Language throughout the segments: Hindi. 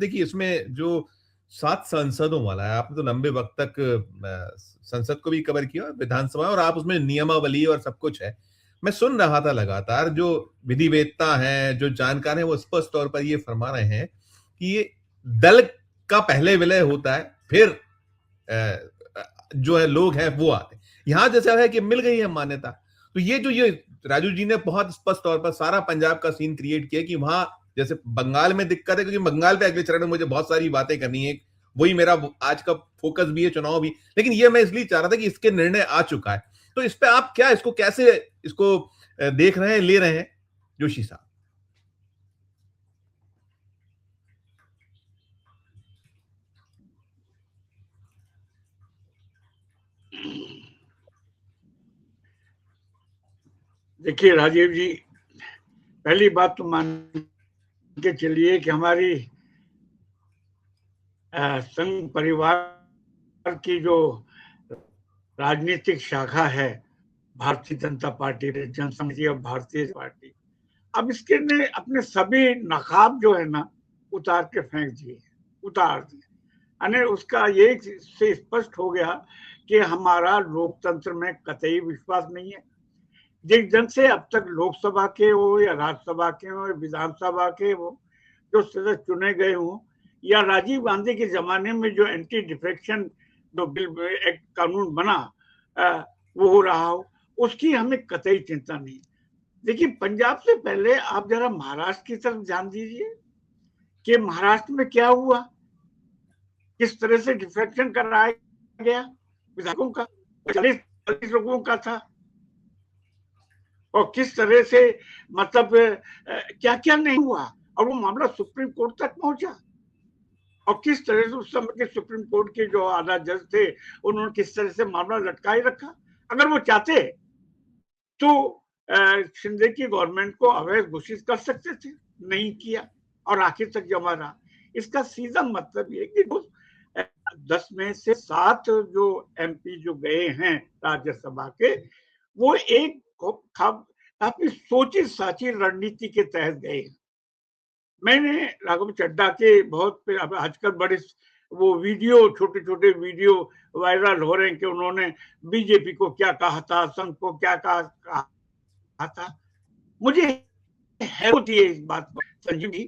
देखिए इसमें जो 7 सांसदों वाला है, आपने तो लंबे वक़्त तक संसद को भी कवर किया और विधानसभा और आप उसमें नियमावली और सब कुछ है। मैं सुन रहा था लगातार जो विधिवेत्ता हैं, जो जानकार हैं, वो स्पष्ट तौर पर ये फरमा रहे हैं कि ये दल का पहले विलय होता है, फिर जो है लोग हैं वो आते हैं। यहाँ जैसा है कि मिल गई है मान्यता। तो ये राजू जी ने बहुत स्पष्ट तौर पर सारा पंजाब का सीन क्रिएट किया कि वहां जैसे बंगाल में दिक्कत है, क्योंकि बंगाल पे अगले चरण में मुझे बहुत सारी बातें करनी है। वही मेरा आज का फोकस भी है, चुनाव भी। लेकिन ये मैं इसलिए चाह रहा था कि इसके निर्णय आ चुका है, तो इस पे आप क्या इसको कैसे इसको देख रहे हैं, ले रहे हैं जोशी साहब? देखिए राजीव जी, पहली बात तो मान के चलिए कि हमारी संघ परिवार की जो राजनीतिक शाखा है, भारतीय जनता पार्टी, जनसंघ और भारतीय पार्टी, अब इसके ने अपने सभी नकाब जो है ना उतार के फेंक दिए, उतार दिए। यानी उसका ये से स्पष्ट हो गया कि हमारा लोकतंत्र में कतई विश्वास नहीं है। जिस ढंग से अब तक लोकसभा के हो या राज्यसभा के हो या विधानसभा के हो जो सदस्य चुने गए हों, या राजीव गांधी के जमाने में जो एंटी डिफेक्शन जो बिल एक कानून बना वो हो रहा हो, उसकी हमें कतई चिंता नहीं। देखिए पंजाब से पहले आप जरा महाराष्ट्र की तरफ ध्यान दीजिए कि महाराष्ट्र में क्या हुआ, किस तरह से डिफेक्शन कराया गया विधायकों का, 40 लोगों का था, और किस तरह से मतलब क्या क्या नहीं हुआ, और वो मामला सुप्रीम कोर्ट तक पहुंचा। और किस तरह से उस समय के सुप्रीम कोर्ट के जो आधा जज थे उन्होंने किस तरह से मामला लटकाए रखा। अगर वो चाहते तो शिंदे की गवर्नमेंट को अवैध घोषित कर सकते थे, नहीं किया और आखिर तक जमा रहा। इसका सीधा मतलब ये कि 10 में से 7 जो एमपी जो गए हैं राज्यसभा के, वो एक काफी सोची साची रणनीति के तहत गए हैं। मैंने राघव चड्ढा के बहुत आजकल बड़े वो वीडियो, छोटे छोटे वीडियो वायरल हो रहे हैं कि उन्होंने बीजेपी को क्या कहा था, संघ को क्या कहा था। मुझे हैरत है इस बात पर संजीव जी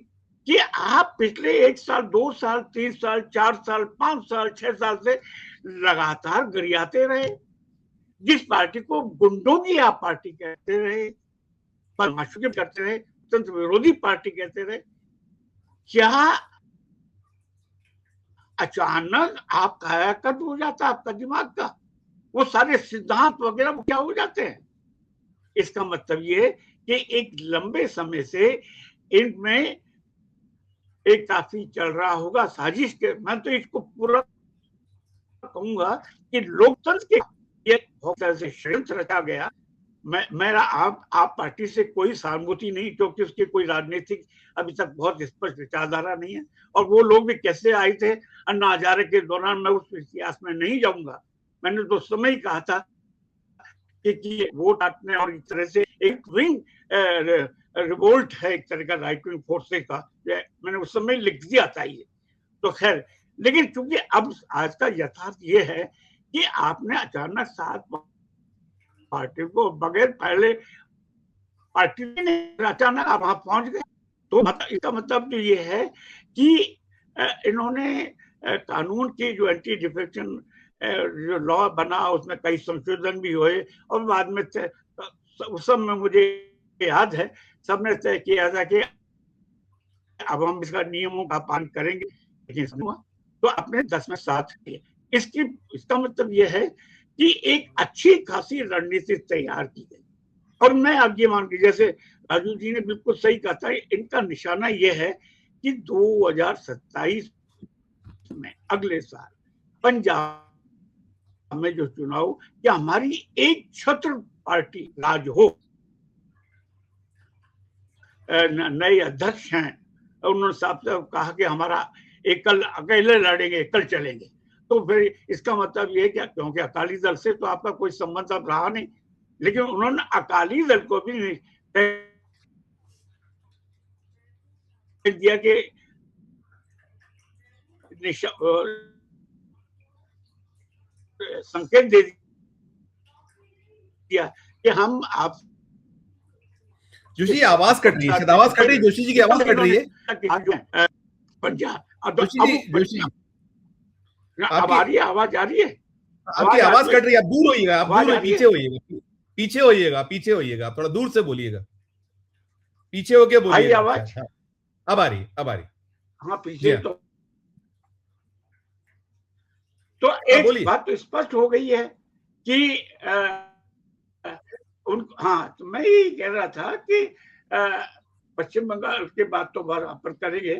कि आप पिछले 1 साल, 2 साल, 3 साल, 4 साल, 5 साल, 6 साल से लगातार गरियाते रहे। जिस पार्टी को गुंडों की आप पार्टी कहते रहे, बदमाशों की करते रहे, तंत्र विरोधी पार्टी कहते रहे, क्या अचानक आप कायाकल्प हो जाता आपका दिमाग का, वो सारे सिद्धांत वगैरह वो क्या हो जाते हैं? इसका मतलब ये कि एक लंबे समय से इनमें एक काफी चल रहा होगा साजिश के। मैं तो इसको पूरा कहूंगा कि लोकतंत्र के ये बहुत तरह से षड्यंत्र रचा गया। मेरा आप पार्टी से कोई सहानुभूति नहीं, क्योंकि उसकी कोई राजनीतिक अभी तक बहुत स्पष्ट विचारधारा नहीं है, और वो लोग भी कैसे आए थे अन्ना हजारे के दौरान, मैं उस इतिहास में नहीं जाऊंगा। मैंने तो उस समय ही कहा था कि वोट आटने और इस तरह से एक विंग रिवोल्ट है, एक तरह का राइट विंग फोर्सेस का, मैंने उस समय लिख दिया था ये। तो खैर, लेकिन चूंकि अब आज का यथार्थ ये है कि आपने अचानक 7 पार्टी को बगैर पहले पार्टी ने अचानक आप वहां पहुंच गए, तो इसका मतलब तो ये है कि इन्होंने कानून की जो एंटी डिफेक्शन जो लॉ बना उसमें कई संशोधन भी हुए, और बाद में उस समय मुझे याद है सबने तय किया था कि अब हम इसका नियमों का पालन करेंगे, लेकिन हुआ तो अपने 10 में 7 किए। इसका मतलब यह है कि एक अच्छी खासी रणनीति तैयार की गई। और मैं अब ये मान के, जैसे राजू जी ने बिल्कुल सही कहा था, इनका निशाना यह है कि 2027 में अगले साल पंजाब में जो चुनाव, क्या हमारी एक छत्र पार्टी राज हो, नए अध्यक्ष हैं, उन्होंने साफ साफ कहा कि हमारा एकल अकेले लड़ेंगे, एकल चलेंगे। तो फिर इसका मतलब ये क्या, क्योंकि अकाली दल से तो आपका कोई संबंध अब रहा नहीं, लेकिन उन्होंने अकाली दल को भी दिया कि संकेत दे दिया कि हम आप जोशी जी आवाज कट रही है, शायद आवाज कट रही है, जोशी जी की आवाज कट रही है। पंजाब जोशी जी अब आ रही है, आवाज आ रही है, आपकी आवाज कट रही है, आप दूर होइएगा, आप दूर पीछे होइएगा, पीछे होइएगा, पीछे होइएगा, थोड़ा दूर से बोलिएगा, पीछे होके बोलिएगा। आवाज अब आ रही, अब आ रही। हाँ पीछे तो एक बात तो स्पष्ट हो गई है कि हाँ, तो मैं यही कह रहा था कि पश्चिम बंगाल के बाद तो पर करेंगे,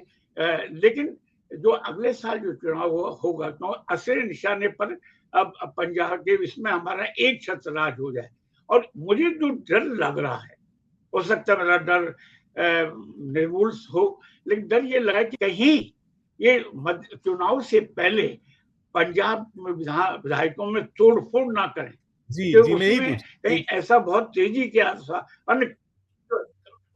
लेकिन जो अगले साल जो चुनाव होगा तो असली निशाने पर अब पंजाब के इसमें हमारा एक छत्र राज हो जाए। और मुझे जो डर लग रहा है, हो सकता है मेरा डर निर्मूल हो, लेकिन डर ये लगा कि कहीं ये चुनाव से पहले पंजाब में विधायकों में तोड़ फोड़ ना करें। जी, उसमें कहीं ऐसा बहुत तेजी के अन्य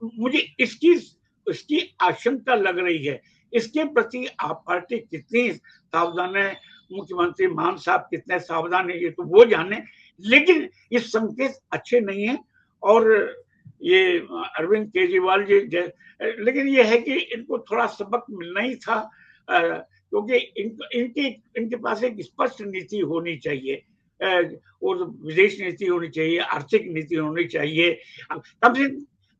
मुझे इसकी आशंका लग रही है। इसके प्रति आप पार्टी कितनी सावधान है, मुख्यमंत्री मान साहब कितने सावधान है, ये तो वो जाने, लेकिन ये संकेत अच्छे नहीं है। और ये अरविंद केजरीवाल जी, लेकिन ये है कि इनको थोड़ा सबक मिलना ही था, क्योंकि इनके पास एक स्पष्ट नीति होनी चाहिए, और विदेश नीति होनी चाहिए, आर्थिक नीति होनी चाहिए। कम से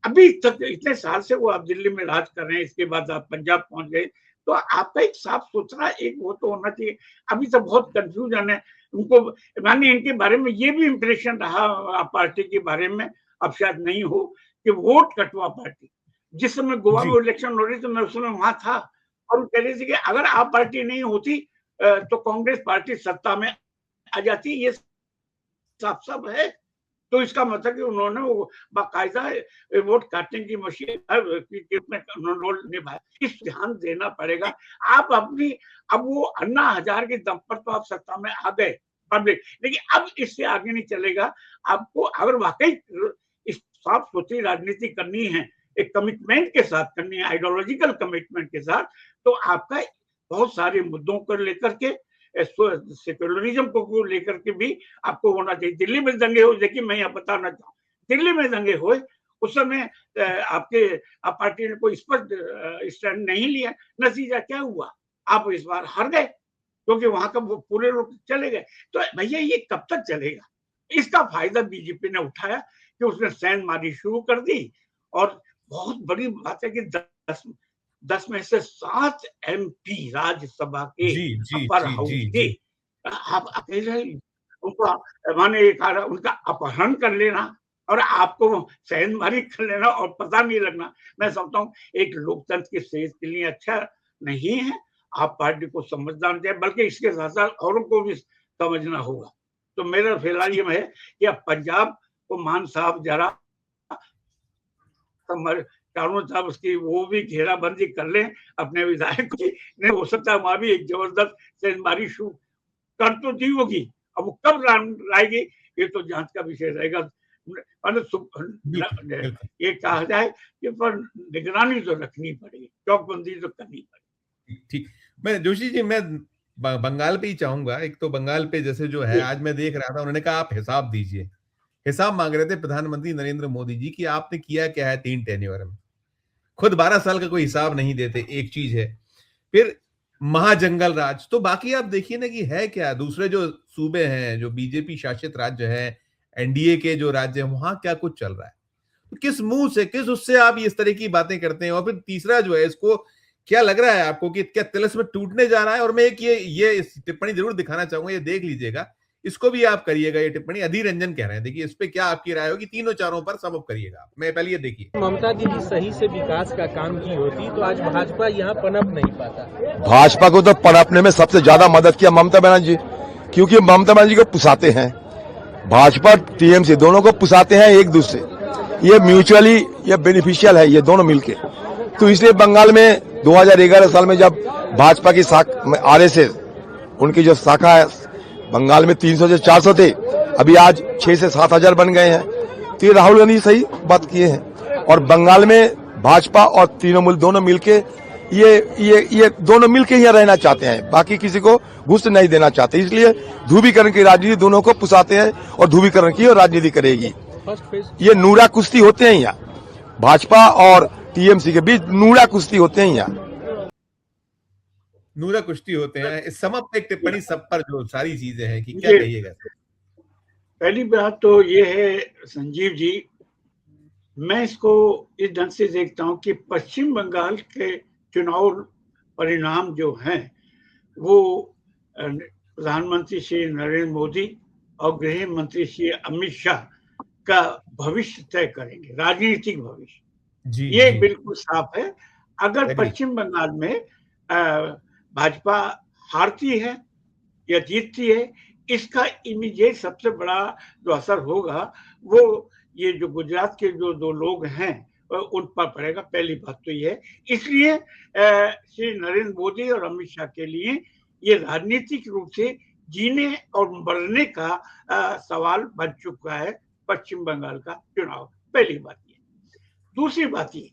अभी तक इतने साल से वो आप दिल्ली में राज कर रहे हैं, इसके बाद आप पंजाब पहुंच गए, तो आपका एक साफ सुथरा एक वो तो होना चाहिए। अभी तो बहुत कंफ्यूजन है उनको, माने इनके बारे में ये भी इंप्रेशन रहा पार्टी के बारे में, अब शायद नहीं हो, कि वोट कटवा पार्टी। जिस समय गोवा में इलेक्शन हो रही तो मैं उस समय वहां था, और कह रही थी कि अगर आप पार्टी नहीं होती तो कांग्रेस पार्टी सत्ता में आ जाती, ये साफ साफ है। तो इसका मतलब कि उन्होंने वो बाकायदा वोट काटने की मशीन में रोल निभाया। इस ध्यान देना पड़ेगा। आप अपनी अब वो अन्ना हजारे के दम पर तो आप सत्ता में आ गए पब्लिक, लेकिन अब इससे आगे नहीं चलेगा। आपको अगर वाकई इस साफ सुथरी राजनीति करनी है, एक कमिटमेंट के साथ करनी है, आइडियोलॉजिकल कमिटमेंट के साथ, तो आपका बहुत सारे मुद्दों को लेकर के, सेक्युलरिज्म को लेकर के भी आपको होना चाहिए। दिल्ली में दंगे हुए, देखिए मैं यहाँ बताना चाहूँ, दिल्ली में दंगे हुए उस समय आप पार्टी ने कोई स्पष्ट स्टैंड नहीं लिया, नतीजा क्या हुआ, आप इस बार हार गए, क्योंकि वहां का पूरे लोग चले गए। तो भैया ये कब तक चलेगा? इसका फायदा बीजेपी ने उठाया कि उसने सेंधमारी शुरू कर दी, और बहुत बड़ी बात है कि 10 में से 7 MP राज्यसभा के अपर हाउस के आप अकेले उनको माने उनका अपहरण कर लेना और आपको सेंधमारी कर लेना और पता नहीं लगना, मैं समझता हूँ एक लोकतंत्र के सेहत के लिए अच्छा नहीं है। आप पार्टी को समझना चाहिए, बल्कि इसके साथ साथ औरों को भी समझना होगा। तो मेरा फिलहाल ये है कि अब पंजाब को मान साहब जरा कानून साहब उसकी वो भी घेराबंदी कर लें अपने विधायक की, नहीं हो सकता वहां भी एक जबरदस्त सेंधमारी शुरू कर तो दी होगी, अब वो कब लाएगी ये तो जांच का विषय रहेगा। ये कहा जाए कि पर निगरानी तो रखनी पड़ेगी, चौकबंदी तो करनी पड़ेगी। ठीक, मैं जोशी जी मैं बंगाल पे ही चाहूंगा। एक तो बंगाल पे जैसे जो है आज मैं देख रहा था, उन्होंने कहा आप हिसाब दीजिए, हिसाब मांग रहे थे प्रधानमंत्री नरेंद्र मोदी जी कि आपने किया क्या है 3 टेन्योर में। खुद 12 साल का कोई हिसाब नहीं देते, एक चीज है। फिर महाजंगल राज, तो बाकी आप देखिए ना कि है क्या, दूसरे जो सूबे हैं, जो बीजेपी शासित राज्य है, एनडीए के जो राज्य हैं, वहां क्या कुछ चल रहा है, तो किस मुंह से, किस उससे आप इस तरह की बातें करते हैं। और फिर तीसरा जो है, इसको क्या लग रहा है आपको कि क्या तिलस्म टूटने जा रहा है? और मैं एक ये टिप्पणी जरूर दिखाना चाहूंगा, ये देख लीजिएगा, इसको भी आप करिएगा। ये टिप्पणी अधीर रंजन कह रहे हैं, देखिए इस पे क्या आपकी राय होगी, तीनों चारों पर सब करिएगा। मैं पहले ये देखिए, ममता दीदी सही से विकास का काम की होती तो आज भाजपा यहाँ पनप नहीं पाता। भाजपा को तो पनपने में सबसे ज्यादा मदद किया ममता बनर्जी, क्योंकि ममता बनर्जी को पुसाते हैं, भाजपा टीएमसी दोनों को पुसाते हैं एक दूसरे, ये म्यूचुअली ये बेनिफिशियल है ये दोनों मिलके। तो इसलिए बंगाल में 2011 साल में जब भाजपा की आरएसएस उनकी जो शाखा है बंगाल में 300 से 400 थे, अभी आज 6 से 7 हजार बन गए हैं। तो ये राहुल गांधी सही बात किए हैं। और बंगाल में भाजपा और तृणमूल दोनों मिलके ये दोनों मिलकर यहाँ रहना चाहते हैं, बाकी किसी को घुस नहीं देना चाहते। इसलिए ध्रुवीकरण की राजनीति दोनों को पुसाते हैं और ध्रुवीकरण की राजनीति करेगी। फर्स्ट फेज ये नूरा कुश्ती होते हैं यहाँ, भाजपा और टीएमसी के बीच नूरा कुश्ती होते हैं यहाँ। नूरा कुश्ती होते हैं। इस समाप्त एक टिप्पणी सब पर जो सारी चीजें हैं कि क्या ये- कहिएगा? पहली बात तो ये है संजीव जी, मैं इसको इस ढंग से देखता हूं कि पश्चिम बंगाल के चुनाव परिणाम जो हैं वो प्रधानमंत्री श्री नरेंद्र मोदी और गृह मंत्री श्री अमित शाह का भविष्य तय करेंगे, राजनीतिक भविष्य। जी, ये जी। बिल्कुल साफ है। अगर Agree. पश्चिम बंगाल में भाजपा हारती है या जीतती है, इसका इमीडिएट सबसे बड़ा जो असर होगा वो ये जो गुजरात के जो दो लोग हैं उन पर पड़ेगा। पहली बात तो ये है। इसलिए श्री नरेंद्र मोदी और अमित शाह के लिए ये राजनीतिक रूप से जीने और मरने का सवाल बन चुका है पश्चिम बंगाल का चुनाव। पहली बात ये। दूसरी बात ये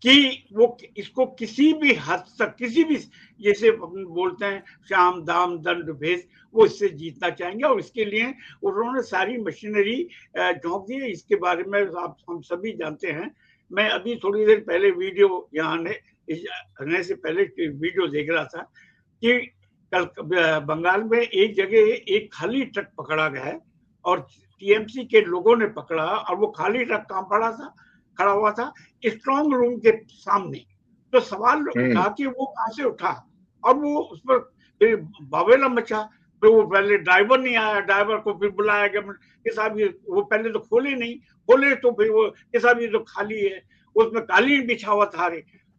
कि वो इसको किसी भी हद तक, किसी भी, जैसे बोलते हैं शाम दाम दंड भेद, वो इससे जीतना चाहेंगे और इसके लिए उन्होंने सारी मशीनरी झोंक दी है। इसके बारे में आप हम सभी जानते हैं। मैं अभी थोड़ी देर पहले वीडियो यहाँ आने से पहले वीडियो देख रहा था कि कल बंगाल में एक जगह एक खाली ट्रक पकड़ा गया है और टीएमसी के लोगों ने पकड़ा और वो खाली ट्रक कहाँ खड़ा हुआ था, स्ट्रॉन्ग रूम के सामने। तो सवाल उठा कि वो कहां से उठा और वो उस पर फिर बावेला मचा। तो वो पहले ड्राइवर नहीं आया, ड्राइवर को फिर बुलाया गया कि साहब ये, वो पहले तो खोले नहीं, खोले तो फिर वो कि साहब ये तो खाली है, उसमें कालीन बिछा हुआ था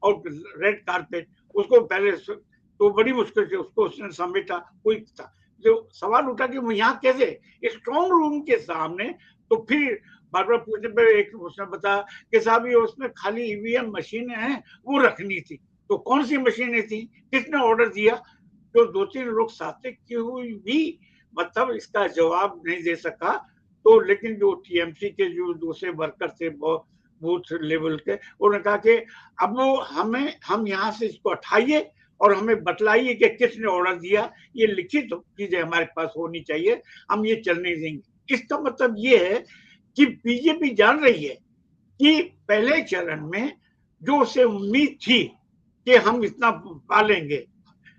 और रेड कारपेट, उसको पहले तो बड़ी मुश्किल से उसको उसने समेटा। कोई था जो सवाल उठा कि वो यहाँ कैसे स्ट्रॉन्ग रूम के सामने। तो फिर बार बार पूछने पर एक उसने बताया कि साहब ये उसमें खाली ईवीएम मशीनें हैं, वो रखनी थी। तो कौन सी मशीनें थी, किसने ऑर्डर दिया? जो दो तीन लोग साथ की हुई भी मतलब इसका जवाब नहीं दे सका। तो लेकिन जो टीएमसी के जो दूसरे वर्कर थे बूथ लेवल के, उन्होंने कहा कि अब वो हम यहाँ से इसको हटाइए और हमें बतलाइए कि किसने ऑर्डर दिया, ये लिखित चीजें हमारे पास होनी चाहिए, हम ये चलने देंगे। इसका मतलब ये है कि बीजेपी जान रही है कि पहले चरण में जो उसे उम्मीद थी कि हम इतना पालेंगे,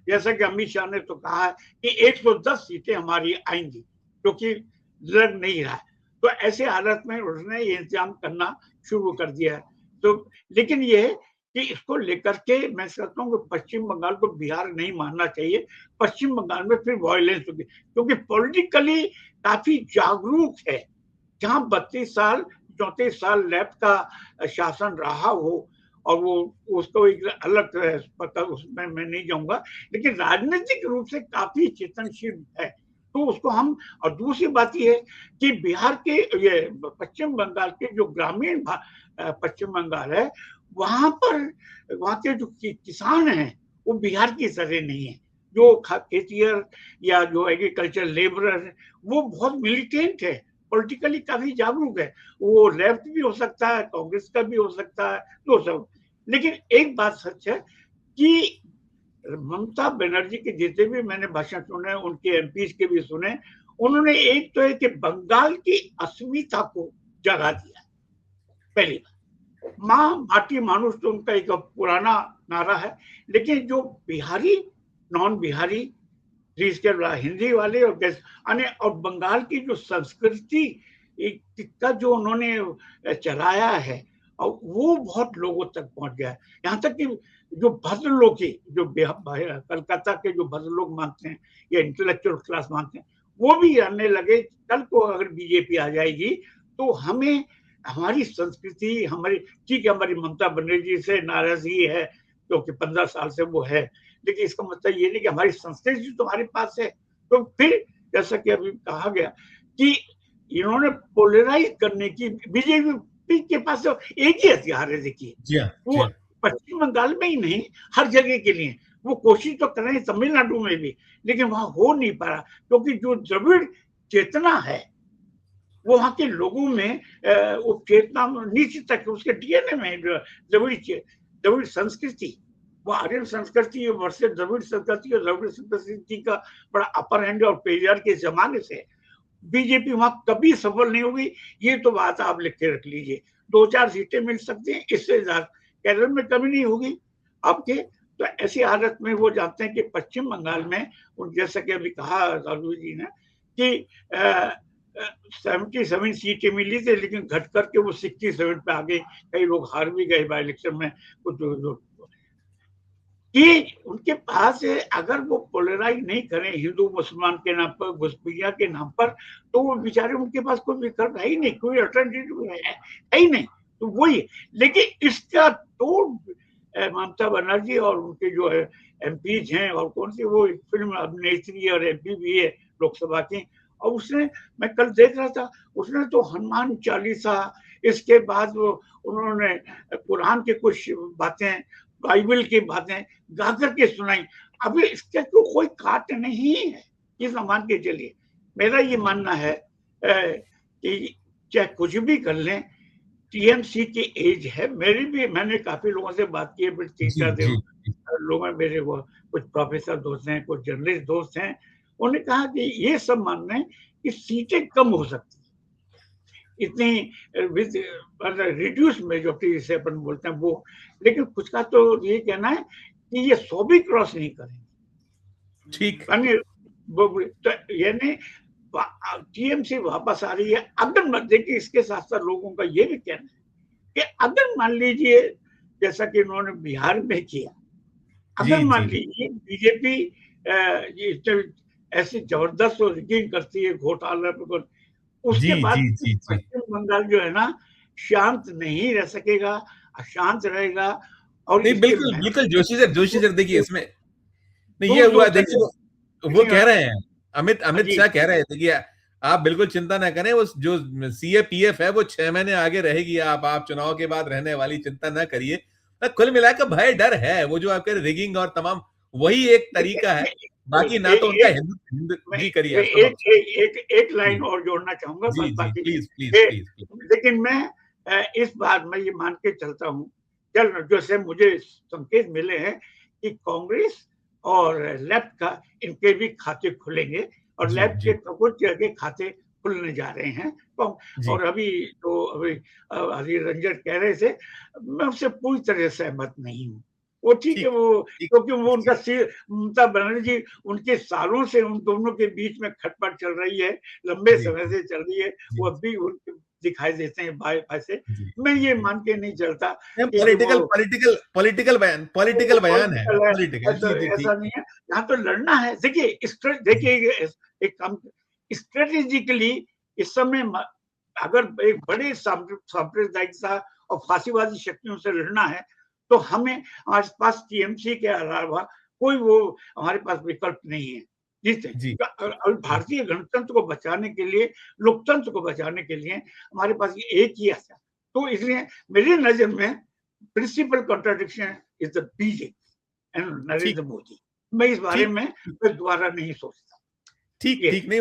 जैसा कि अमित शाह ने तो कहा है कि 110 सीटें हमारी आएंगी, क्योंकि लग नहीं रहा है। तो ऐसे हालत में उसने ये इंतजाम करना शुरू कर दिया है। तो लेकिन ये है कि इसको लेकर के मैं कहता हूँ कि पश्चिम बंगाल को बिहार नहीं मानना चाहिए। पश्चिम बंगाल में फिर वायलेंस होगी, क्योंकि पॉलिटिकली काफी जागरूक है। जहां 32 साल 34 साल लेफ्ट का शासन रहा हो और वो उसको एक अलग पता, उसमें मैं नहीं जाऊंगा, लेकिन राजनीतिक रूप से काफी चेतनशील है। तो उसको हम, और दूसरी बात ये है कि बिहार के ये पश्चिम बंगाल के जो ग्रामीण पश्चिम बंगाल है, वहां के जो किसान हैं वो बिहार की तरह नहीं है। जो खेतियर या जो एग्रीकल्चर लेबरर है वो बहुत मिलिटेंट है, पॉलिटिकली काफी जागरूक है। वो लेफ्ट भी हो सकता है, कांग्रेस का भी हो सकता है, तो सब। लेकिन एक बात सच है कि ममता बनर्जी के जितने भी मैंने भाषण सुने, उनके एमपीज के भी सुने, उन्होंने एक तो है कि बंगाल की अस्मिता को जगा दिया। पहली बात, माँ माटी मानुष तो उनका एक पुराना नारा है, लेकिन जो बिहारी नॉन बिहारी जिसके हिंदी वाले और बंगाल की जो संस्कृति का जो उन्होंने चलाया है और वो बहुत लोगों तक पहुंच गया है। यहाँ तक कि जो भद्र लोग की, जो कलकत्ता के जो भद्र लोग मानते हैं या इंटेलेक्चुअल क्लास मानते हैं, वो भी जानने लगे कल को अगर बीजेपी आ जाएगी तो हमें हमारी संस्कृति, हमारी, ठीक है हमारी ममता बनर्जी से नाराजगी है क्योंकि 15 साल से वो है, लेकिन इसका मतलब ये नहीं कि हमारी संस्कृति तुम्हारे पास है। तो फिर जैसा कि अभी कहा गया कि इन्होंने पोलराइज करने की, बीजेपी के पास तो एक ही हथियार है, देखिए वो पश्चिम बंगाल में ही नहीं हर जगह के लिए वो कोशिश तो कर रहे हैं, तमिलनाडु में भी, लेकिन वहां हो नहीं पा रहा क्योंकि जो द्रविड़ चेतना है वो वहां के लोगों में वो चेतना नीचे तक उसके डीएनए में द्रविड़ संस्कृति वो आर्यन संस्कृति वर्सेस द्रविड़ संस्कृति और द्रविड़ संस्कृति का बड़ा अपर हैंड और पेरियार के जमाने से बीजेपी वहां कभी सफल नहीं होगी। ये तो बात आप लिख के रख लीजिए। 2-4 सीटें मिल सकती हैं, इससे ज्यादा केरल में कमी नहीं होगी आपके। तो ऐसी हालत में वो जानते हैं कि पश्चिम बंगाल में जैसा कि अभी कहा राजू जी ने कि 77 सीटें मिली थी, लेकिन घट करके वो 67 पे आ गई। कई लोग हार भी गए बाई इलेक्शन में। कुछ कि उनके पास अगर वो पोलराइज नहीं करें हिंदू मुसलमान के नाम पर, घुसपैठिया के नाम पर, तो वो बेचारे उनके पास कोई विकल्प है ही नहीं, कोई अल्टरनेटिव है ही नहीं। तो वही, लेकिन इसका तोड़ ममता बनर्जी और उनके जो है एमपीज हैं, और कौन सी वो फिल्म अभिनेत्री और एमपी भी है लोकसभा की, और उसने, मैं कल देख रहा था, उसने तो हनुमान चालीसा, इसके बाद वो उन्होंने कुरान के कुछ बातें, बाइबल की बातें गा करके सुनाई। अभी इसके तो कोई काट नहीं है, ये मान के चलिए। मेरा ये मानना है कि चाहे कुछ भी कर लें, टीएमसी की एज है। मैंने काफी लोगों से बात की है, 3-4 दिन लोग हैं मेरे, वो कुछ प्रोफेसर दोस्त हैं, कुछ जर्नलिस्ट दोस्त हैं, उन्होंने कहा कि ये सब मान रहे हैं कि सीटें कम हो सकती है, इतनी विद रिड्यूस मेजॉरिटी जिसे अपन बोलते हैं वो। लेकिन कुछ का तो ये कहना है कि ये 100 भी क्रॉस नहीं करेंगे। ठीक, तो यानी टीएमसी वापस आ रही है। अगर देखिए, इसके साथ साथ लोगों का ये भी कहना है कि अगर मान लीजिए जैसा कि उन्होंने बिहार में किया, अगर मान लीजिए बीजेपी ऐसी जबरदस्त रिगिंग करती है घोटाला पर, उसके बाद पश्चिम बंगाल जो है ना शांत नहीं रह सकेगा, अशांत रहेगा। और नहीं, बिल्कुल बिल्कुल जोशी सर देखिए इसमें नहीं ये हुआ। देखिए वो कह रहे हैं, अमित शाह कह रहे हैं, देखिए आप बिल्कुल चिंता ना करें, वो जो सीएपीएफ है वो 6 महीने आगे रहेगी, आप चुनाव के बाद रहने वाली चिंता ना करिए। कुल मिलाकर भय डर है, वो जो आपके रिगिंग और तमाम, वही एक तरीका है, बाकी ना तो उनका जी करिए। एक लाइन और जोड़ना चाहूंगा, प्लीज। लेकिन मैं इस बार मैं ये मान के चलता हूँ, जैसे मुझे संकेत मिले हैं कि कांग्रेस और लेफ्ट का इनके भी खाते खुलेंगे, और लेफ्ट के कुछ जगह खाते खुलने जा रहे हैं। और अभी हरी रंजन कह रहे थे, मैं उससे पूरी तरह सहमत नहीं हूँ। वो ठीक है, वो क्योंकि वो उनका ममता बनर्जी, उनके सालों से उन दोनों के बीच में खटपट चल रही है, लंबे समय से चल रही है, वो अब भी उनके दिखाई देते हैं बाएं से। मैं ये मान के नहीं चलता पॉलिटिकल बयान है, ऐसा नहीं है। यहाँ तो लड़ना है। देखिए एक काम स्ट्रेटेजिकली इस समय, अगर एक बड़े सांप्रदायिकता और फांसीवादी शक्तियों से लड़ना है, तो हमें हमारे पास टीएमसी के अलावा कोई वो हमारे पास विकल्प नहीं है। और भारतीय गणतंत्र को बचाने के लिए, लोकतंत्र को बचाने के लिए हमारे पास ये एक ही आशा। तो इसलिए मेरी नजर में principal contradiction is the BJP and Narendra Modi. मैं इस बारे में दोबारा नहीं सोचता। ठीक नहीं,